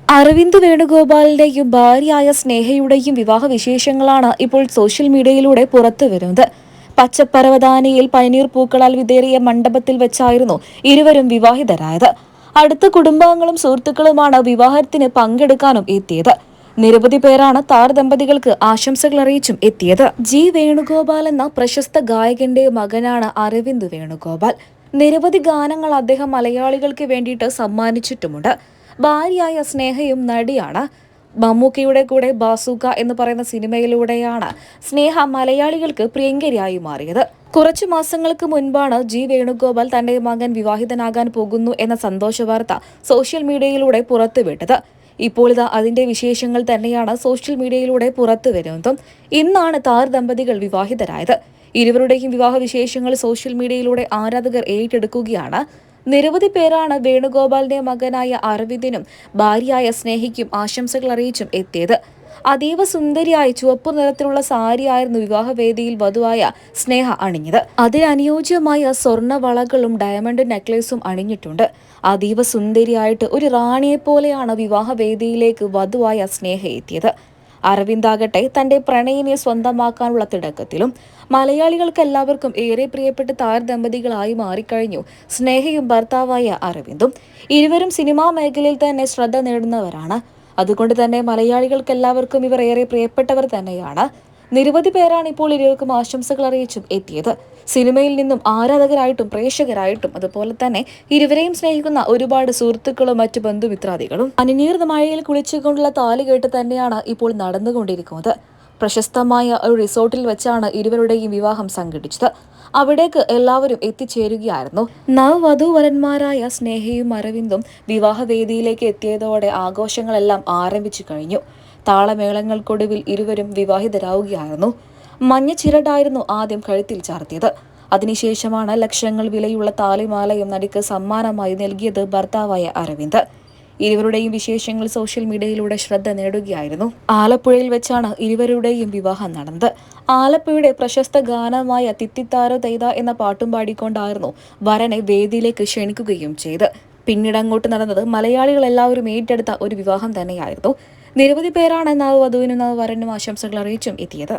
അരവിന്ദ് വേണുഗോപാലിന്റെയും ഭാര്യയായ സ്നേഹയുടെയും വിവാഹ വിശേഷങ്ങളാണ് ഇപ്പോൾ സോഷ്യൽ മീഡിയയിലൂടെ പുറത്തുവരുന്നത്. പച്ചപ്പരവതാനിയിൽ പനിനീർ പൂക്കളാൽ വിതേറിയ മണ്ഡപത്തിൽ വെച്ചായിരുന്നു ഇരുവരും വിവാഹിതരായത്. അടുത്ത കുടുംബാംഗങ്ങളും സുഹൃത്തുക്കളുമാണ് വിവാഹത്തിന് പങ്കെടുക്കാനും എത്തിയത്. നിരവധി പേരാണ് താരദമ്പതികൾക്ക് ആശംസകൾ അറിയിച്ചും എത്തിയത്. ജി വേണുഗോപാൽ എന്ന പ്രശസ്ത ഗായകന്റെ മകനാണ് അരവിന്ദ് വേണുഗോപാൽ. നിരവധി ഗാനങ്ങൾ അദ്ദേഹം മലയാളികൾക്ക് വേണ്ടിയിട്ട് സമ്മാനിച്ചിട്ടുമുണ്ട്. ഭാര്യയായ സ്നേഹയും നടിയാണ്. മമ്മൂക്കയുടെ കൂടെ ബാസൂക്ക എന്ന് പറയുന്ന സിനിമയിലൂടെയാണ് സ്നേഹ മലയാളികൾക്ക് പ്രിയങ്കരിയായി മാറിയത്. കുറച്ചു മാസങ്ങൾക്ക് മുൻപാണ് ജി വേണുഗോപാൽ തന്റെ മകൻ വിവാഹിതനാകാൻ പോകുന്നു എന്ന സന്തോഷ വാർത്ത സോഷ്യൽ മീഡിയയിലൂടെ പുറത്തുവിട്ടത്. ഇപ്പോൾ ഇതാ അതിന്റെ വിശേഷങ്ങൾ തന്നെയാണ് സോഷ്യൽ മീഡിയയിലൂടെ പുറത്തു വരുന്നതും. ഇന്നാണ് താരദമ്പതികൾ വിവാഹിതരായത്. ഇരുവരുടെയും വിവാഹ വിശേഷങ്ങൾ സോഷ്യൽ മീഡിയയിലൂടെ ആരാധകർ ഏറ്റെടുക്കുകയാണ്. നിരവധി പേരാണ് വേണുഗോപാലിന്റെ മകനായ അരവിന്ദിനും ഭാര്യയായ സ്നേഹിക്കും ആശംസകൾ അറിയിച്ചും എത്തിയത്. അതീവ സുന്ദരിയായി ചുവപ്പു നിറത്തിലുള്ള സാരിയായിരുന്നു വിവാഹവേദിയിൽ വധുവായ സ്നേഹ അണിഞ്ഞത്. അതിനനുയോജ്യമായ സ്വർണ്ണ വളകളും ഡയമണ്ട് നെക്ലേസും അണിഞ്ഞിട്ടുണ്ട്. അതീവ സുന്ദരിയായിട്ട് ഒരു റാണിയെപ്പോലെയാണ് വിവാഹവേദിയിലേക്ക് വധുവായ സ്നേഹ എത്തിയത്. അരവിന്ദാകട്ടെ തന്റെ പ്രണയിനെ സ്വന്തമാക്കാനുള്ള തിടക്കത്തിലും. മലയാളികൾക്കെല്ലാവർക്കും ഏറെ പ്രിയപ്പെട്ട താരദമ്പതികളായി മാറിക്കഴിഞ്ഞു സ്നേഹയും ഭർത്താവായ അരവിന്ദും. ഇരുവരും സിനിമാ മേഖലയിൽ തന്നെ ശ്രദ്ധ നേടുന്നവരാണ്. അതുകൊണ്ട് തന്നെ മലയാളികൾക്കെല്ലാവർക്കും ഇവർ ഏറെ പ്രിയപ്പെട്ടവർ തന്നെയാണ്. നിരവധി പേരാണ് ഇപ്പോൾ ഇരുവർക്കും ആശംസകൾ അറിയിച്ചും എത്തിയത്. സിനിമയിൽ നിന്നും ആരാധകരായിട്ടും പ്രേക്ഷകരായിട്ടും അതുപോലെ തന്നെ ഇരുവരെയും സ്നേഹിക്കുന്ന ഒരുപാട് സുഹൃത്തുക്കളും മറ്റു ബന്ധുമിത്രാദികളും പനിനീർ മഴയിൽ കുളിച്ചുകൊണ്ടുള്ള താലികെട്ട് തന്നെയാണ് ഇപ്പോൾ നടന്നുകൊണ്ടിരിക്കുന്നത്. പ്രശസ്തമായ ഒരു റിസോർട്ടിൽ വെച്ചാണ് ഇരുവരുടെയും വിവാഹം സംഘടിച്ചത്. അവിടേക്ക് എല്ലാവരും എത്തിച്ചേരുകയായിരുന്നു. നവവധൂവരന്മാരായ സ്നേഹയും അരവിന്ദും വിവാഹവേദിയിലേക്ക് എത്തിയതോടെ ആഘോഷങ്ങളെല്ലാം ആരംഭിച്ചു കഴിഞ്ഞു. താളമേളങ്ങൾക്കൊടുവിൽ ഇരുവരും വിവാഹിതരാവുകയായിരുന്നു. മഞ്ഞ ചിരടായിരുന്നു ആദ്യം കഴുത്തിൽ ചാർത്തിയത്. അതിനുശേഷമാണ് ലക്ഷങ്ങൾ വിലയുള്ള താലിമാലയും നടിക്ക് സമ്മാനമായി നൽകിയത് ഭർത്താവായ അരവിന്ദ്. ഇരുവരുടെയും വിശേഷങ്ങൾ സോഷ്യൽ മീഡിയയിലൂടെ ശ്രദ്ധ നേടുകയായിരുന്നു. ആലപ്പുഴയിൽ വെച്ചാണ് ഇരുവരുടെയും വിവാഹം നടന്നത്. ആലപ്പുഴയുടെ പ്രശസ്ത ഗാനമായ തിത്തിത്താരോ തെയ്ത എന്ന പാട്ടും പാടിക്കൊണ്ടായിരുന്നു വരനെ വേദിയിലേക്ക് ക്ഷണിക്കുകയും ചെയ്ത്. പിന്നീട് അങ്ങോട്ട് നടന്നത് മലയാളികൾ എല്ലാവരും ഏറ്റെടുത്ത ഒരു വിവാഹം തന്നെയായിരുന്നു. നിരവധി പേരാണ് നവവധുവിനും നവവരനും ആശംസകൾ അറിയിച്ചും എത്തിയത്.